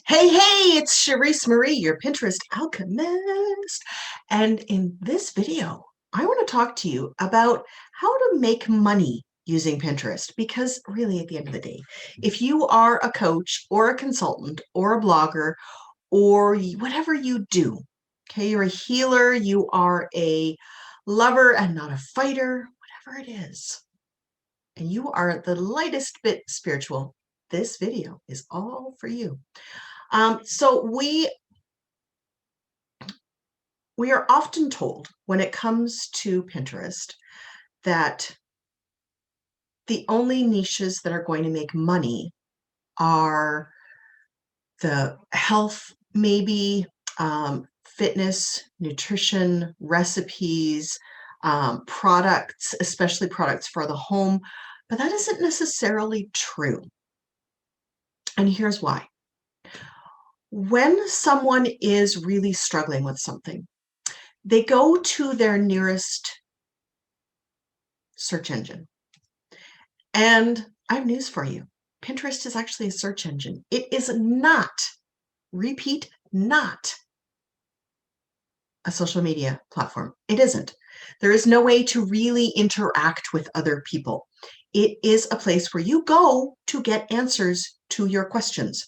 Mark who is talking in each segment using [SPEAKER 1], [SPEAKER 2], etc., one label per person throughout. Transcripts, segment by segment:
[SPEAKER 1] Hey, it's Charisse Marie, your Pinterest alchemist. And in this video, I want to talk to you about how to make money using Pinterest. Because really, at the end of the day, if you are a coach or a consultant or a blogger or whatever you do, okay, you're a healer, you are a lover and not a fighter, whatever it is, and you are the lightest bit spiritual, this video is all for you. We are often told when it comes to Pinterest that the only niches that are going to make money are the health, maybe fitness, nutrition, recipes, products, especially products for the home. But that isn't necessarily true. And here's why. When someone is really struggling with something, they go to their nearest search engine. And I have news for you. Pinterest is actually a search engine. It is not, repeat, not a social media platform. It isn't. There is no way to really interact with other people. It is a place where you go to get answers to your questions.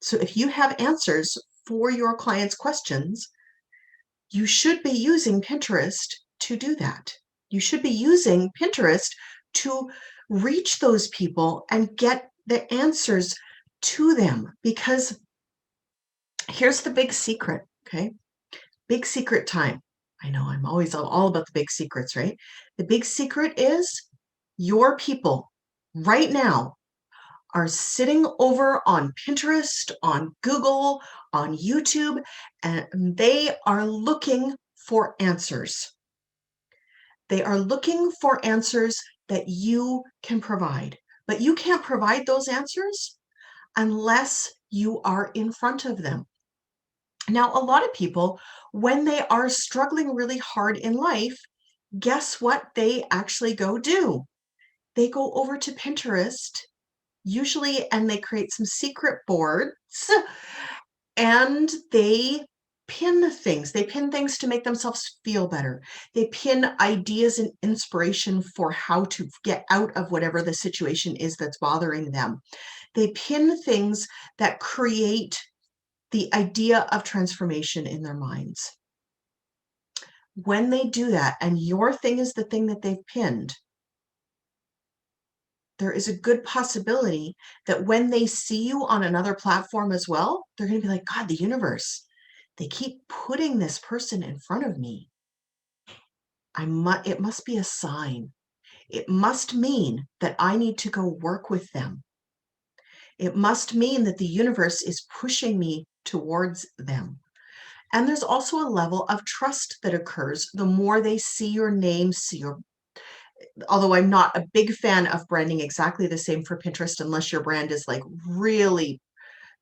[SPEAKER 1] So if you have answers for your clients' questions, you should be using Pinterest to do that. You should be using Pinterest to reach those people and get the answers to them. Because here's the big secret, okay? Big secret time. I know I'm always all about the big secrets, right? The big secret is your people right now are sitting over on Pinterest, on Google, on YouTube, and they are looking for answers. They are looking for answers that you can provide, but you can't provide those answers unless you are in front of them. Now, a lot of people, when they are struggling really hard in life, guess what they actually go do? They go over to Pinterest, usually, and they create some secret boards and they pin things. They pin things to make themselves feel better. They pin ideas and inspiration for how to get out of whatever the situation is that's bothering them. They pin things that create the idea of transformation in their minds. When they do that, and your thing is the thing that they've pinned, there is a good possibility that when they see you on another platform as well, they're going to be like, God, the universe, they keep putting this person in front of me. It must be a sign. It must mean that I need to go work with them. It must mean that the universe is pushing me towards them. And there's also a level of trust that occurs the more they see your name, although I'm not a big fan of branding exactly the same for Pinterest, unless your brand is like really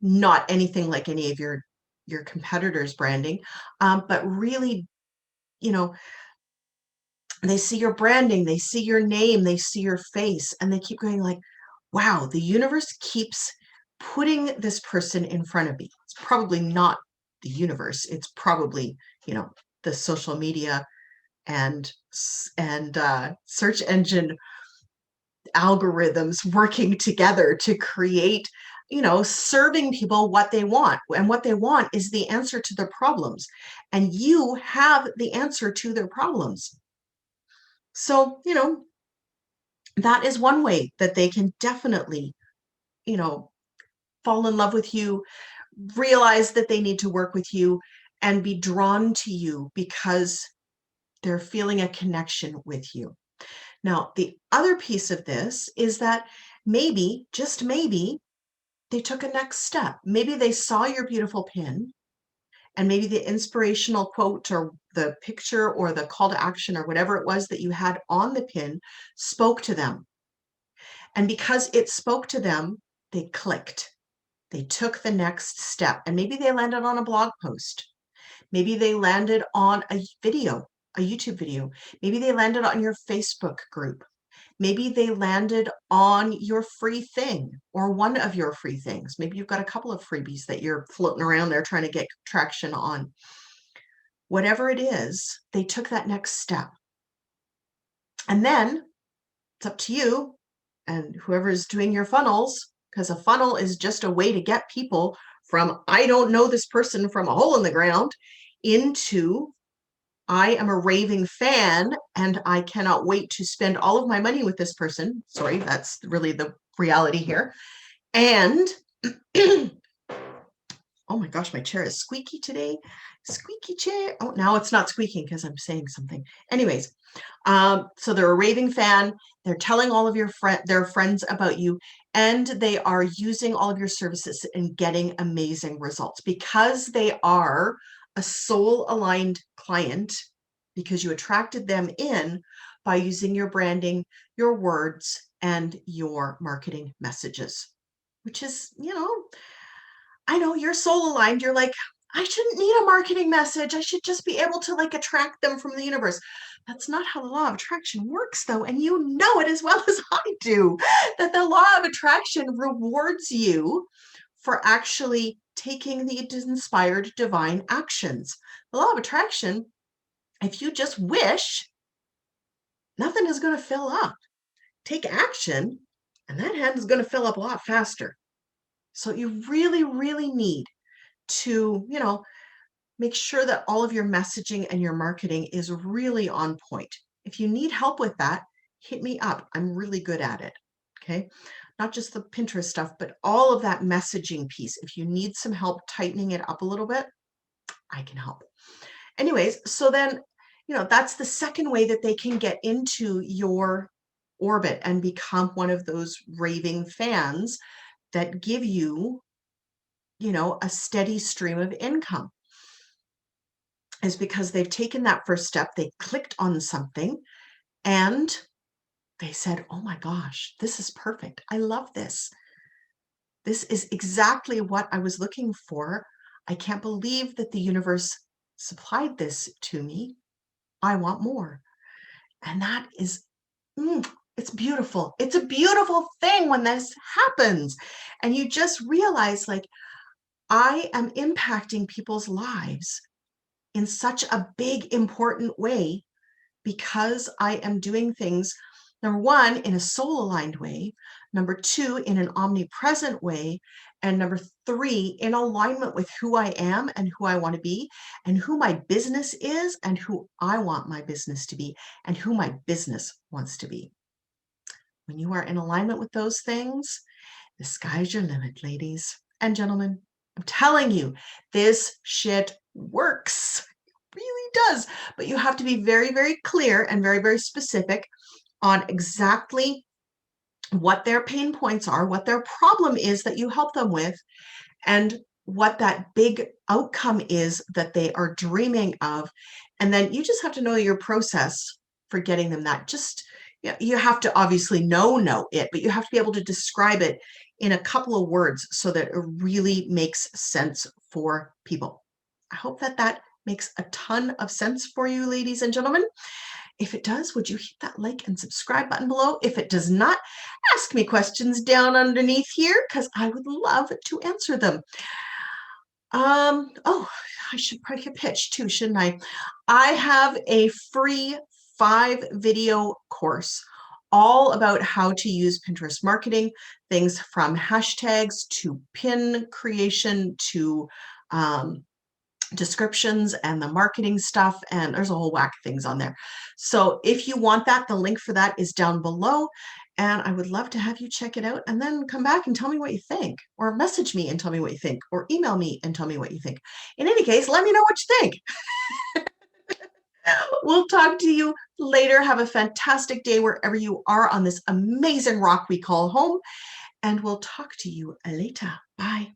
[SPEAKER 1] not anything like any of your competitors' branding. But really, you know, they see your branding, they see your name, they see your face, and they keep going like, wow, the universe keeps putting this person in front of me. It's probably not the universe. It's probably, the social media and search engine algorithms working together to create, serving people what they want. And what they want is the answer to their problems. And you have the answer to their problems. So, that is one way that they can definitely, fall in love with you, realize that they need to work with you, and be drawn to you because they're feeling a connection with you. Now, the other piece of this is that maybe, just maybe, they took a next step. Maybe they saw your beautiful pin, and maybe the inspirational quote or the picture or the call to action or whatever it was that you had on the pin spoke to them. And because it spoke to them, they clicked. They took the next step, and maybe they landed on a blog post. Maybe they landed on a video, a YouTube video. Maybe they landed on your Facebook group. Maybe they landed on your free thing or one of your free things. Maybe you've got a couple of freebies that you're floating around there trying to get traction on. Whatever it is, they took that next step. And then it's up to you and whoever's doing your funnels, because a funnel is just a way to get people from, I don't know this person from a hole in the ground, into, I am a raving fan and I cannot wait to spend all of my money with this person. Sorry, that's really the reality here. And oh my gosh, my chair is squeaky today. Squeaky chair. Oh, now it's not squeaking because I'm saying something. Anyways, so they're a raving fan. They're telling all of their friends about you, and they are using all of your services and getting amazing results because they are a soul-aligned client, because you attracted them in by using your branding, your words, and your marketing messages, which is, I know you're soul aligned. You're like, I shouldn't need a marketing message. I should just be able to attract them from the universe. That's not how the law of attraction works, though. And you know it as well as I do, that the law of attraction rewards you for actually taking the inspired divine actions. The law of attraction, if you just wish, nothing is going to fill up. Take action, and that hand is going to fill up a lot faster. So you really, really need to, make sure that all of your messaging and your marketing is really on point. If you need help with that, hit me up. I'm really good at it. Okay. Not just the Pinterest stuff, but all of that messaging piece. If you need some help tightening it up a little bit, I can help. Anyways, so then, that's the second way that they can get into your orbit and become one of those raving fans that give you, a steady stream of income, is because they've taken that first step. They clicked on something and they said, oh my gosh, this is perfect. I love this. This is exactly what I was looking for. I can't believe that the universe supplied this to me. I want more. And that is, it's beautiful. It's a beautiful thing when this happens. And you just realize, I am impacting people's lives in such a big, important way because I am doing things, number one, in a soul-aligned way, number two, in an omnipresent way, and number three, in alignment with who I am and who I want to be, and who my business is, and who I want my business to be, and who my business wants to be. When you are in alignment with those things, the sky's your limit, ladies and gentlemen. I'm telling you, this shit works. It really does. But you have to be very, very clear and very, very specific on exactly what their pain points are, what their problem is that you help them with, and what that big outcome is that they are dreaming of. And then you just have to know your process for getting them that. You have to obviously know it, but you have to be able to describe it in a couple of words so that it really makes sense for people. I hope that makes a ton of sense for you, ladies and gentlemen. If it does, would you hit that like and subscribe button below? If it does not, ask me questions down underneath here because I would love to answer them. Oh, I should probably hit pitch too, shouldn't I? I have a free 5-video course all about how to use Pinterest marketing, things from hashtags to pin creation to descriptions and the marketing stuff, and there's a whole whack of things on there. So if you want that, the link for that is down below, and I would love to have you check it out and then come back and tell me what you think, or message me and tell me what you think, or email me and tell me what you think. In any case, let me know what you think. We'll talk to you later. Have a fantastic day wherever you are on this amazing rock we call home, and we'll talk to you later. Bye.